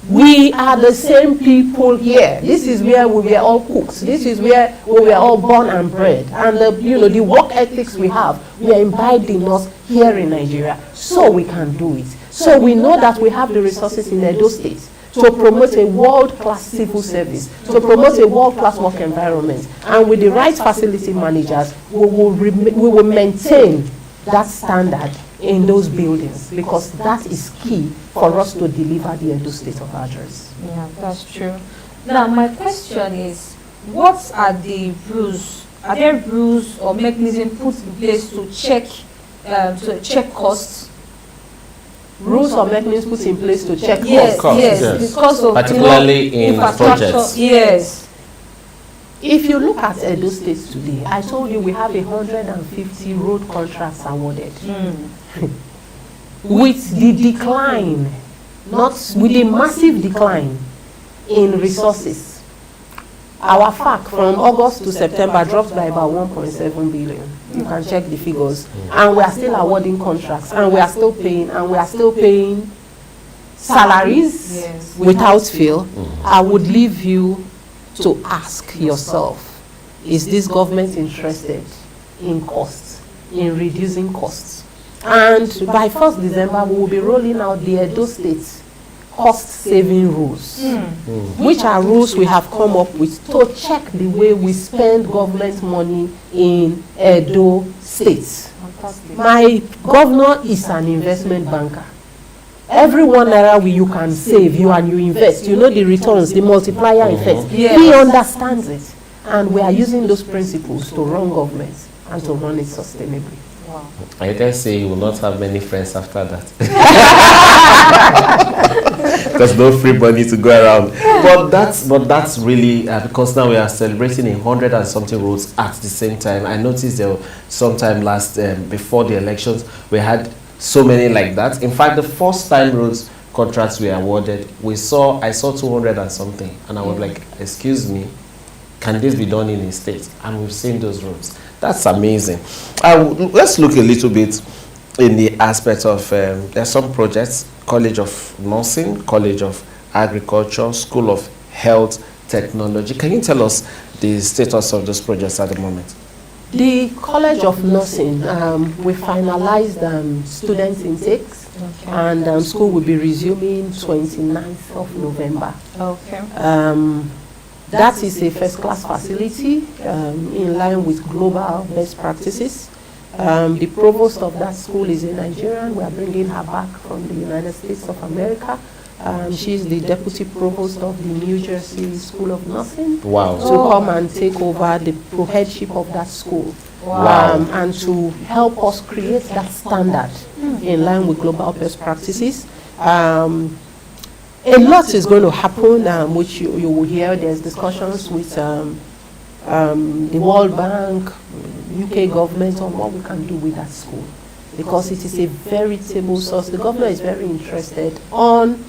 Speaker 7: We are the same people here. This is where we were all cooks. This is where we were all born and bred. And the work ethics we have, we are imbibed in us here in Nigeria. So we can do it. So we know that we have the resources in Edo State to promote a world-class civil service, to promote a world-class work environment. And with the right facility managers, we will maintain that standard in those buildings, because that is key for us to deliver the Edo State of our dreams.
Speaker 5: Yeah, that's true. Now, my question is, what are the rules? Are there rules or mechanisms put in place to check costs?
Speaker 7: Rules or mechanisms put in place to check
Speaker 5: Yes,
Speaker 7: costs?
Speaker 5: yes, because of
Speaker 4: particularly in projects.
Speaker 5: Yes.
Speaker 7: If you look at Edo State today, I told you we have 150 road contracts awarded. With the decline, not with the massive decline in resources, our FAC from August to September dropped by about 1.7 billion. You can check the figures. And we are still awarding contracts, and we are still paying, salaries without fail. I would leave you to ask yourself, is this government interested in costs, in reducing costs? And by 1st December, we will be rolling out the Edo State cost-saving rules, which are rules we have come up with to check the way we spend government money in Edo State.
Speaker 5: Fantastic.
Speaker 7: My governor is an investment banker. Every 1 naira you can save, you invest, you know the returns, the multiplier effect.
Speaker 5: Yes.
Speaker 7: He understands it. And we are using those principles to run government and to run it sustainably.
Speaker 5: Wow.
Speaker 4: I dare say you will not have many friends after that. Because no free money to go around. But that's really because now we are celebrating 100 and something roads at the same time. I noticed there sometime last before the elections we had so many like that. In fact, the first time roads contracts were awarded, I saw 200 and something, and I was like, excuse me, can this be done in a state? And we've seen those roads. That's amazing. Let's look a little bit in the aspect of there's some projects: College of Nursing, College of Agriculture, School of Health Technology. Can you tell us the status of those projects at the moment?
Speaker 7: The College of Nursing, we finalized student intakes, and school will be resuming 29th of November.
Speaker 5: Okay.
Speaker 7: That is a first-class facility in line with global best practices. The provost of that school is a Nigerian. We are bringing her back from the United States of America. She's the deputy provost of the New Jersey School of Nursing.
Speaker 4: Wow.
Speaker 7: To come and take over the headship of that school.
Speaker 4: Wow.
Speaker 7: And to help us create that standard in line with global best practices. A lot is going to happen, which you will hear. There's discussions with the World Bank, UK government on what we can do with that school, because it is a veritable source. The government is very interested on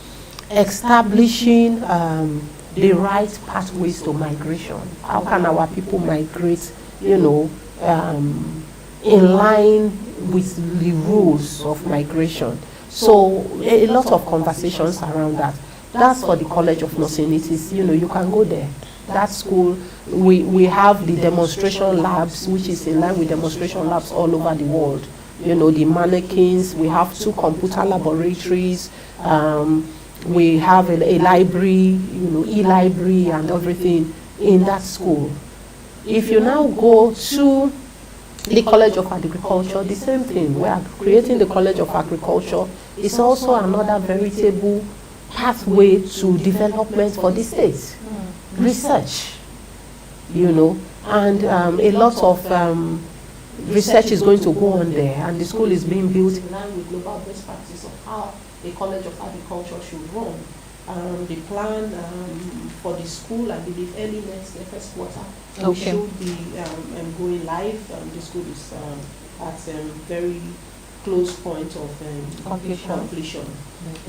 Speaker 7: establishing the right pathways to migration. How can our people migrate, in line with the rules of migration? So a lot of conversations around that. That's for the College of Nursing. It is, you can go there. That school, we have the demonstration labs, which is in line with demonstration labs all over the world. The mannequins, we have 2 computer laboratories, we have a library, e-library and everything in that school. If you now go to the College of Agriculture, the same thing. We are creating the College of Agriculture. It's also another veritable pathway to development for the state. Research, and a lot of research is going to go on there, and the school is being built in line with global best practice of how a college of agriculture should run. The plan for the school, I believe, early next year, first quarter, we should be going live. The school is at a very close point of completion.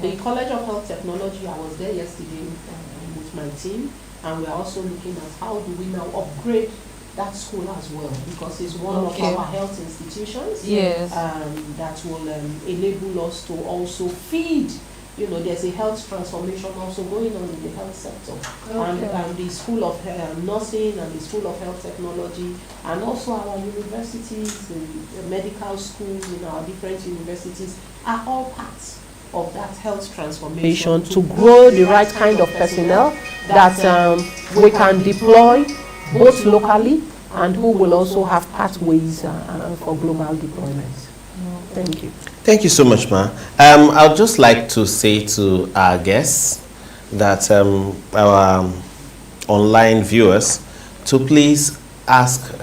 Speaker 7: The College of Health Technology, I was there yesterday with my team, and we're also looking at how do we now upgrade that school as well, because it's one of our health institutions that will enable us to also feed. There's a health transformation also going on in the health sector. And the School of Nursing and the School of Health Technology, and also our universities, the medical schools in our different universities are all parts of that health transformation to grow the right kind of personnel that we can deploy both locally and who will also have pathways for global deployments. Thank you.
Speaker 4: Thank you so much, Ma. I'd just like to say to our guests that our online viewers to please ask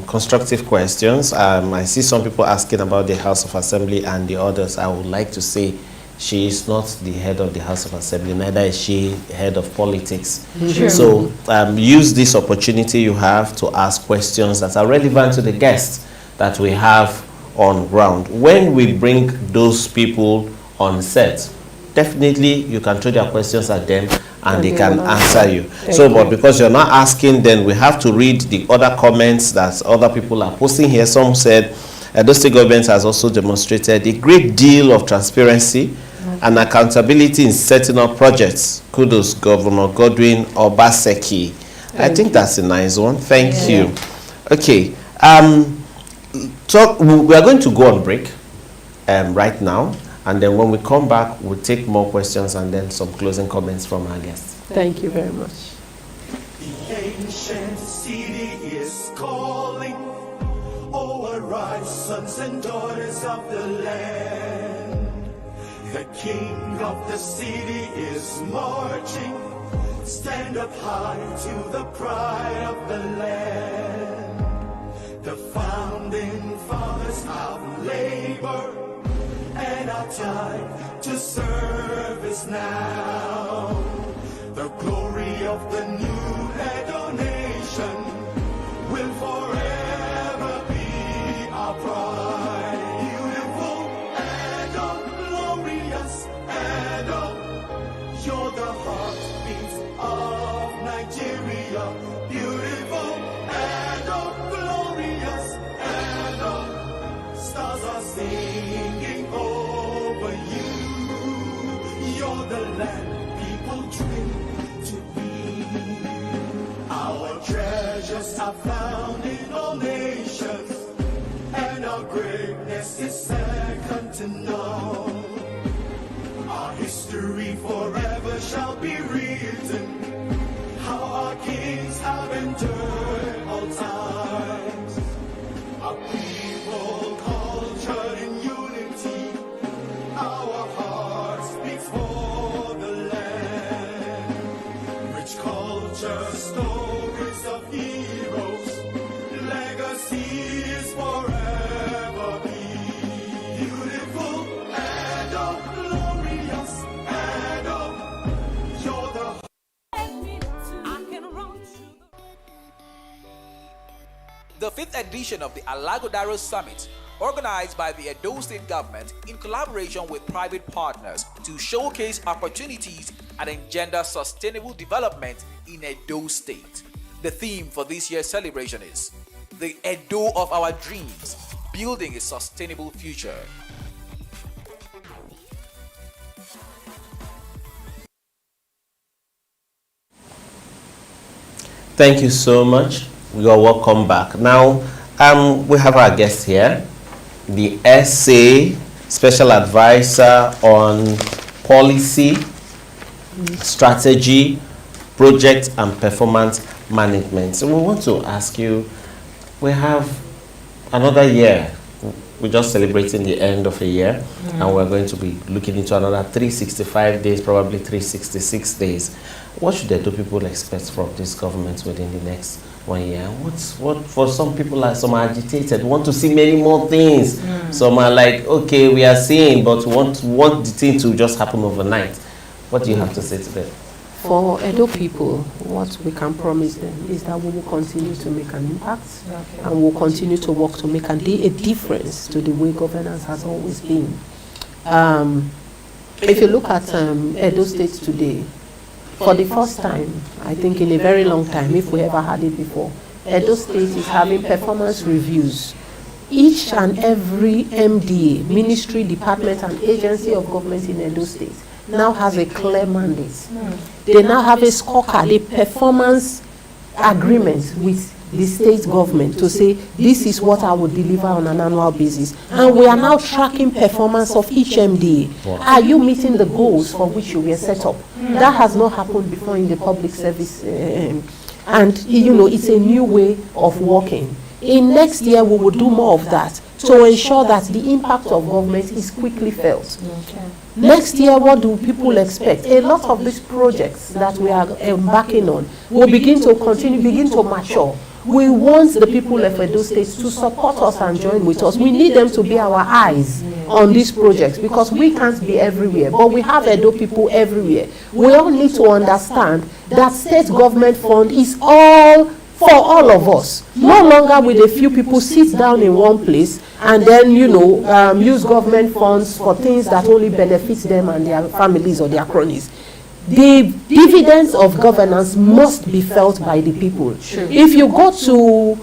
Speaker 4: constructive questions. I see some people asking about the House of Assembly and the others. I would like to say she is not the head of the House of Assembly, neither is she head of politics.
Speaker 7: Sure.
Speaker 4: So use this opportunity you have to ask questions that are relevant to the guests that we have on ground. When we bring those people on set, definitely you can throw their questions at them and they can answer you. But because you're not asking, then we have to read the other comments that other people are posting here. Some said the state government has also demonstrated a great deal of transparency and accountability in setting up projects. Kudos, Governor Godwin Obaseki. I think that's a nice one. Thank you. Okay. So we are going to go on break right now, and then when we come back, we'll take more questions and then some closing comments from our guests.
Speaker 7: Thank you very much.
Speaker 3: The ancient city is calling. Oh, arise, sons and daughters of the land. The king of the city is marching. Stand up high to the pride of the land. The founding fathers of labor and our time to service now. The glory of the new Edo nation will forever be our pride. Beautiful Edo, glorious Edo, you're the heartbeat of Nigeria. Beautiful Edo, glorious Edo, stars are singing over you. You're the land people dream to be. Our treasures are found in all nations, and our greatness is second to none. Our history forever shall be written, how our kings have endured all times. Our people cultured in unity, our hearts beat for the land. Rich culture, stories of heroes, legacies forever be. Beautiful Edo, glorious Edo, you're the
Speaker 2: The 5th edition of the Alaghodaro Summit, organized by the Edo State Government in collaboration with private partners to showcase opportunities and engender sustainable development in Edo State. The theme for this year's celebration is the Edo of our dreams, building a sustainable future.
Speaker 4: Thank you so much. You are welcome back. Now, we have our guest here, the SA Special Advisor on Policy, Strategy, Project and Performance Management. So we want to ask you, we have another year. We're just celebrating the end of a year, and we're going to be looking into another 365 days, probably 366 days. What should Edo people expect from this government within the next 1 year? What for some people, like some are agitated, want to see many more things. Some are like, okay, we are seeing, but want the thing to just happen overnight. What do you have to say to them?
Speaker 7: For Edo people, what we can promise them is that we will continue to make an impact, and we'll continue to work to make a difference to the way governance has always been. If you look at Edo State today, for the first time, I think in a very long time, if we ever had it before, Edo State is having performance reviews. Each and every MDA, ministry, department, and agency of government in Edo State now has a clear mandate. They now have a scorecard, a performance agreement with the state government to say, this is what I will deliver on an annual basis. And we are now tracking performance of each MDA. Wow. Are you meeting the goals for which you were set up? That has not happened before in the public service. And, it's a new way of working. In next year, we will do more of that to ensure that the impact of government is quickly felt. Okay. Next year, what do people expect? A lot of these projects that we are embarking on will begin to mature. We want the people of Edo State to support us and join with us. We need them to be our eyes on these projects because we can't be everywhere, but we have Edo people everywhere. We all need to understand that state government fund is all for all of us. No longer will a few people sit down in one place and then, use government funds for things that only benefit them and their families or their cronies. The dividends of governance must be felt by the people. Sure. If you go to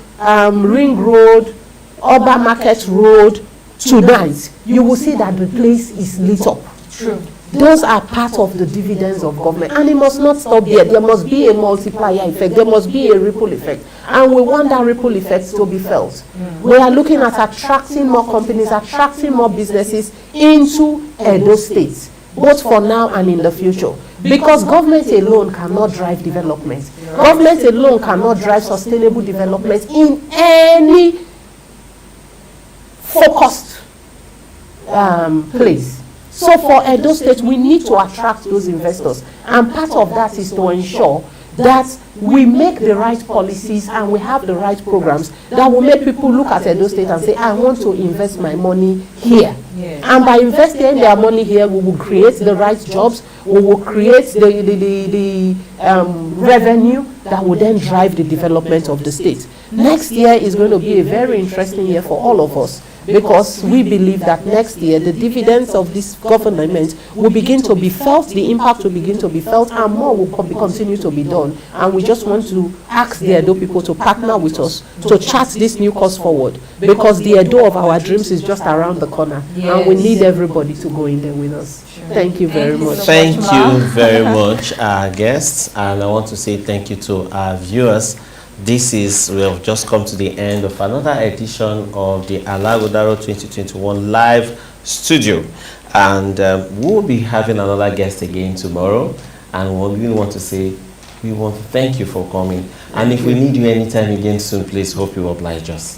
Speaker 7: Ring Road, Urban Market Road tonight, you will see that the place is lit up. True. Those are part of the dividends of government. And it must not stop there. There must be a multiplier effect. There must be a ripple effect. And we want that ripple effect to be felt. We are looking at attracting more companies, attracting more businesses into Edo State, both for now and in the future. Because government alone cannot drive development. Government alone cannot drive sustainable development in any focused place. So for Edo State, we need to attract those investors. And part of that is to ensure that we make the right policies and we have the right programs that will make people look at Edo State and say, I want to invest my money here. Yes. And by investing their money here, we will create the right jobs, we will create the revenue that will then drive the development of the state. Next year is going to be a very interesting year for all of us, because we believe that next year the dividends of this government will begin to be felt, the impact will begin to be felt, and more will continue to be done. And we just want to ask the Edo people to partner with us to chart this new course forward, because the Edo of our dreams is just around the corner, and we need everybody to go in there with us. Thank you very much.
Speaker 4: Thank you very much, our guests, and I want to say thank you to our viewers. We have just come to the end of another edition of the Alaghodaro 2021 live studio, and we'll be having another guest again tomorrow. And we want to thank you for coming. And if we need you anytime again soon, please hope you oblige us.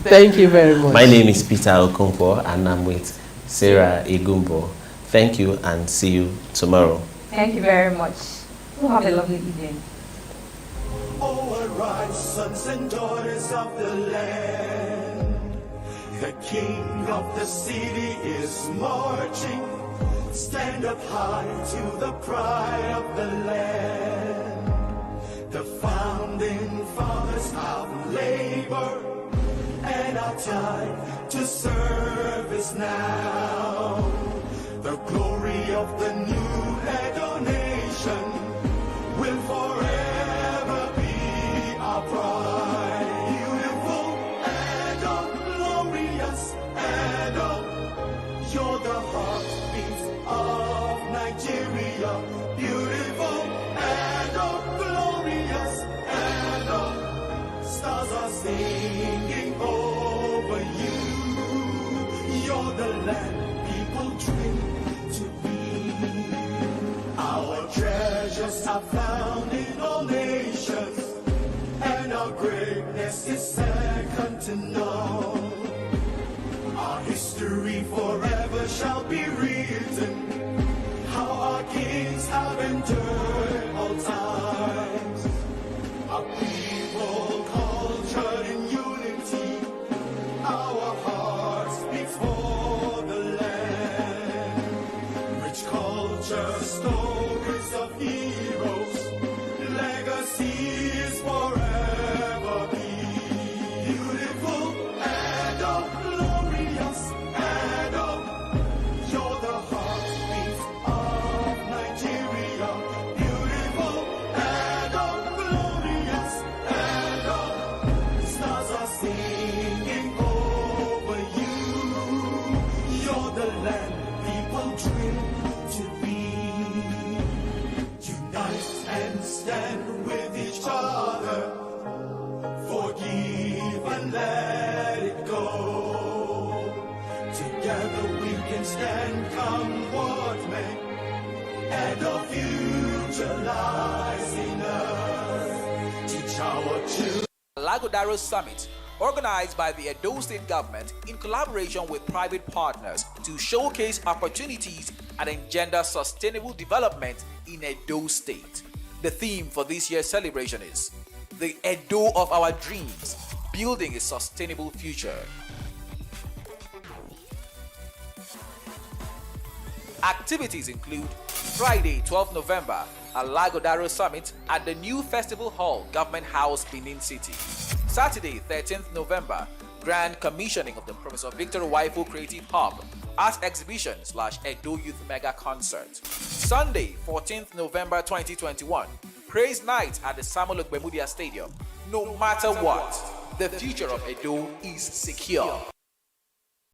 Speaker 7: Thank you very much.
Speaker 4: My name is Peter Okonkwo, and I'm with Sarah Igumbo. Thank you, and see you tomorrow.
Speaker 5: Thank you very much. We'll have a lovely evening.
Speaker 3: Oh, arise, sons and daughters of the land. The king of the city is marching. Stand up high to the pride of the land. The founding fathers have labored, and our time to serve is now. The glory of the new Edo nation will forever be our pride. Beautiful Edo, glorious Edo, you're the heartbeat of Nigeria. Beautiful Edo, glorious Edo, stars are singing over you. You're the land people dream to be. Our treasures are found in all nations, and our greatness is second to none. Our history forever shall be written, how our kings have endured all times. A people cultured in unity, our hearts beat for the land. Rich culture, stories of heroes, legacies forever be. Beautiful Edo, glorious Edo, you're the heartbeat of Nigeria. Beautiful Edo, glorious Edo, stars are singing over you. You're the land people dream to be. Unite and stand with each other. Forgive and let it go. Together we can stand, come what may. And the future lies in us. Teach our children.
Speaker 2: Alaghodaro Summit, organized by the Edo State Government in collaboration with private partners to showcase opportunities and engender sustainable development in Edo State. The theme for this year's celebration is the Edo of our dreams, building a sustainable future. Activities include Friday, 12 November, Alaghodaro Summit at the new Festival Hall, Government House, Benin City. Saturday, 13th November, Grand Commissioning of the Professor Victor Waifo Creative Hub, Art Exhibition / Edo Youth Mega Concert. Sunday, 14th November 2021, Praise Night at the Samuel Ogbemudia Stadium. No matter what, the future of Edo is secure.